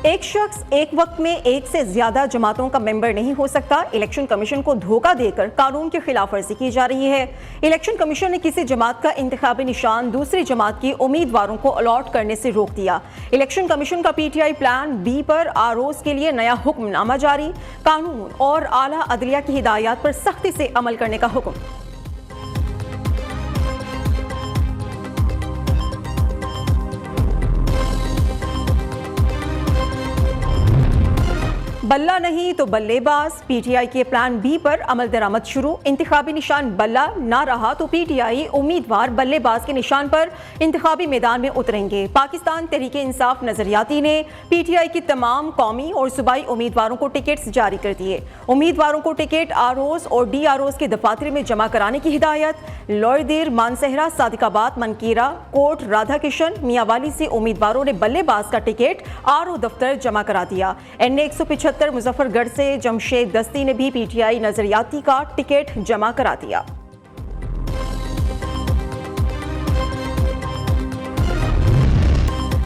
एक शख्स एक वक्त में एक से ज्यादा जमातों का मेंबर नहीं हो सकता। इलेक्शन कमीशन को धोखा देकर कानून की खिलाफ वर्जी की जा रही है। इलेक्शन कमीशन ने किसी जमात का इंतखाबी निशान दूसरी जमात की उम्मीदवारों को अलॉट करने से रोक दिया। इलेक्शन कमीशन का पीटीआई प्लान बी पर आरोज के लिए नया हुक्मनामा जारी। कानून और आला अदलिया की हिदायत पर सख्ती से अमल करने का हुक्म। बल्ला नहीं तो बल्लेबाज, पीटीआई के प्लान बी पर अमल दरामद शुरू। इंतखाबी निशान बल्ला ना रहा तो पीटीआई उम्मीदवार बल्लेबाज के निशान पर इंतखाबी मैदान में उतरेंगे। पाकिस्तान तहरीक इंसाफ नजरियाती ने पीटीआई की तमाम कौमी और सूबाई उम्मीदवारों को टिकट्स जारी कर दिए। उम्मीदवारों को टिकट आरोज और डी आरोज के दफातर में जमा कराने की हिदायत। लॉयदेर, मानसहरा, सादिकाबाद, मनकीरा, कोट, राधा किशन, मियावाली से उम्मीदवारों ने बल्लेबाज का टिकट आरओ दफ्तर जमा करा दिया। एनए 175 मुजफ्फरगढ़ से जमशेद दस्ती ने भी पीटीआई नजरियाती का टिकट जमा करा दिया।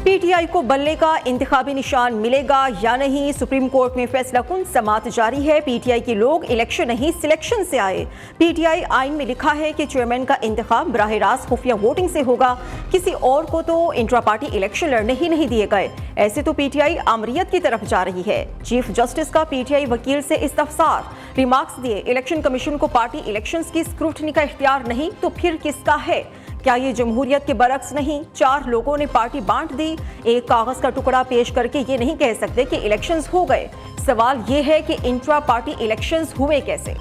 पीटीआई को बल्ले का इंतखाबी निशान मिलेगा या नहीं, सुप्रीम कोर्ट में फैसला कुन समात जारी है। पीटीआई के लोग इलेक्शन नहीं सिलेक्शन से आए। पीटीआई आइन में लिखा है कि चेयरमैन का इंतखाब बराह रास्त खुफिया वोटिंग से होगा। किसी और को तो इंट्रा पार्टी इलेक्शन लड़ने ही नहीं दिए गए। ऐसे तो पीटीआई आमरीत की तरफ जा रही है। चीफ जस्टिस का पीटीआई वकील से इस्तफसार, रिमार्क्स दिए इलेक्शन कमीशन को पार्टी इलेक्शंस की स्क्रूटनी का इख्तियार नहीं तो फिर किसका है? क्या ये जमहूरियत के बरक्स नहीं? 4 लोगों ने पार्टी बांट दी। एक कागज का टुकड़ा पेश करके ये नहीं कह सकते कि इलेक्शंस हो गए। सवाल ये है कि इंट्रा पार्टी इलेक्शंस हुए कैसे?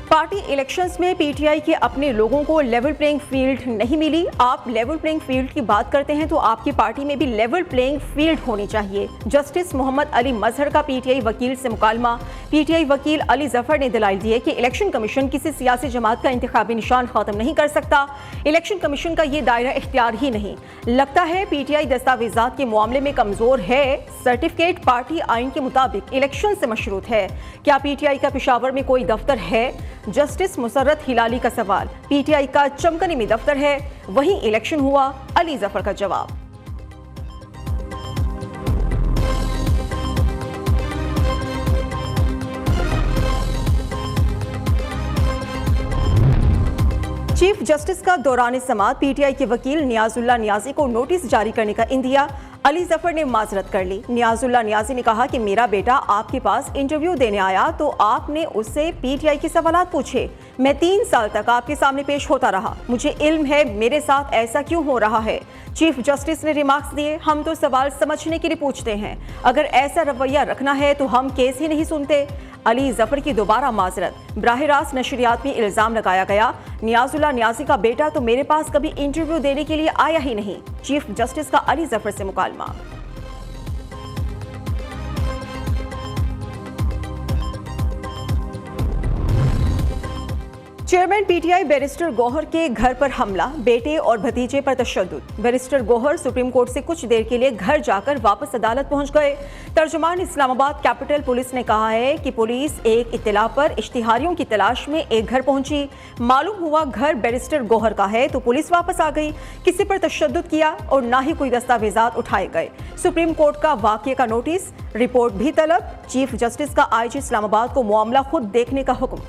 पार्टी इलेक्शंस में पीटीआई के अपने लोगों को लेवल प्लेइंग फील्ड नहीं मिली। आप लेवल प्लेइंग फील्ड की बात करते हैं तो आपकी पार्टी में भी लेवल प्लेइंग फील्ड होनी चाहिए। जस्टिस मोहम्मद अली मजहर का पीटीआई वकील से मुकालमा। पीटीआई वकील अली जफर ने दलाइल दिए कि इलेक्शन कमीशन किसी सियासी जमात का इंतखाबी निशान खत्म नहीं कर सकता। इलेक्शन कमीशन का ये दायरा इख्तियार ही नहीं। लगता है पीटीआई दस्तावेजात के मामले में कमजोर है। सर्टिफिकेट पार्टी आइन के मुताबिक इलेक्शन से मशरूत है। क्या पीटीआई का पेशावर में कोई दफ्तर है? जस्टिस मुसर्रत हिलाली का सवाल। पीटीआई का चमकनी में दफ्तर है, वहीं इलेक्शन हुआ? अली जफर का जवाब। चीफ जस्टिस का दौरान समाअत पीटीआई के वकील नियाजुल्लाह नियाजी को नोटिस जारी करने का इंदिया। अली जफर ने माजरत कर ली। नियाजुल्लाह नियाजी ने कहा कि मेरा बेटा आपके पास इंटरव्यू देने आया तो आपने उससे पीटीआई के सवालात पूछे। मैं 3 साल तक आपके सामने पेश होता रहा। मुझे इल्म है मेरे साथ ऐसा क्यों हो रहा है। चीफ जस्टिस ने रिमार्क्स दिए, हम तो सवाल समझने के लिए पूछते हैं। अगर ऐसा रवैया रखना है तो हम केस ही नहीं सुनते। अली जफर की दोबारा माजरत। बराह रास्त नशरियात में इल्जाम लगाया गया, नियाजुल्लाह नियाजी का बेटा तो मेरे पास कभी इंटरव्यू देने के लिए आया ही नहीं। चीफ जस्टिस का अली जफर से मुकालमा। चेयरमैन पीटीआई बैरिस्टर गौहर के घर पर हमला, बेटे और भतीजे पर तशद्दुद। बैरिस्टर गौहर सुप्रीम कोर्ट से कुछ देर के लिए घर जाकर वापस अदालत पहुंच गए। तर्जुमान इस्लामाबाद कैपिटल पुलिस ने कहा है कि पुलिस एक इत्तला पर इश्तिहारियों की तलाश में एक घर पहुंची। मालूम हुआ घर बैरिस्टर गौहर का है तो पुलिस वापस आ गई। किसी पर तशद्दुद किया और ना ही कोई दस्तावेजात उठाए गए। सुप्रीम कोर्ट का वाक़ये का नोटिस, रिपोर्ट भी तलब। चीफ जस्टिस का आईजी इस्लामाबाद को मामला खुद देखने का हुक्म।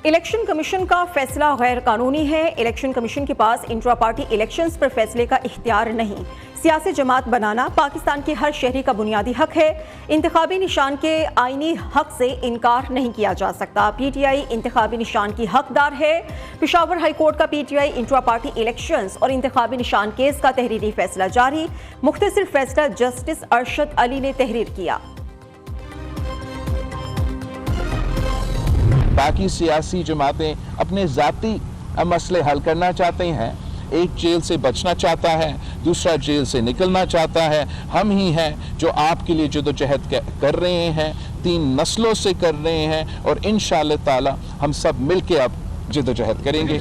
इलेक्शन कमीशन का फैसला गैर कानूनी है। इलेक्शन कमीशन के पास इंट्रा पार्टी इलेक्शंस पर फैसले का इख्तियार नहीं। सियासी जमात बनाना पाकिस्तान के हर शहरी का बुनियादी हक है। इंतखाबी निशान के आईनी हक से इनकार नहीं किया जा सकता। पीटीआई इंतखाबी निशान की हकदार है। पेशावर हाई कोर्ट का पीटीआई इंट्रा पार्टी इलेक्शंस और इंतखाबी निशान केस का तहरीरी फैसला जारी। मुख्तसर फैसला जस्टिस अरशद अली ने तहरीर किया। बाकी सियासी जमातें अपने ज़ाती मसले हल करना चाहते हैं। एक जेल से बचना चाहता है, दूसरा जेल से निकलना चाहता है। हम ही हैं जो आपके लिए जदोजहद कर रहे हैं, 3 नस्लों से कर रहे हैं और इंशाअल्लाह ताला हम सब मिल के अब जदोजहद करेंगे।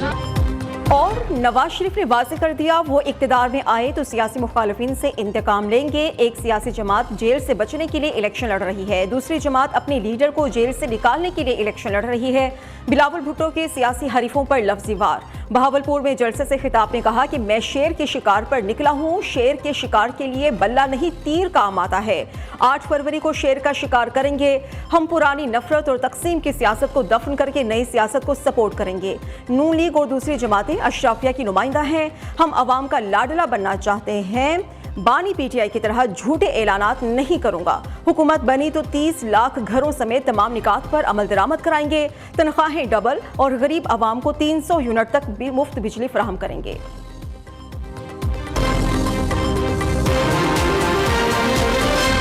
और नवाज शरीफ ने वाज़ेह कर दिया वो इक़्तिदार में आए तो सियासी मुखालिफिन से इंतकाम लेंगे। एक सियासी जमात जेल से बचने के लिए इलेक्शन लड़ रही है, दूसरी जमात अपने लीडर को जेल से निकालने के लिए इलेक्शन लड़ रही है। बिलावल भुट्टो के सियासी हरीफों पर लफ्ज़ी वार। बहावलपुर में जलसे से खिताब ने कहा कि मैं शेर के शिकार पर निकला हूँ, शेर के शिकार के लिए बल्ला नहीं तीर काम आता है। 8 फरवरी को शेर का शिकार करेंगे। हम पुरानी नफरत और तकसीम की सियासत को दफन करके नई सियासत को सपोर्ट करेंगे। नून लीग और दूसरी जमातें अशराफिया की नुमाइंदा हैं। हम अवाम का लाडला बनना चाहते हैं। बानी पीटीआई की तरह झूठे ऐलानात नहीं करूंगा। हुकूमत बनी तो 30 लाख घरों समेत तमाम निकात पर अमल दरामद कराएंगे। तनख्वाहें डबल और गरीब आवाम को 300 यूनिट तक भी मुफ्त बिजली फराहम करेंगे।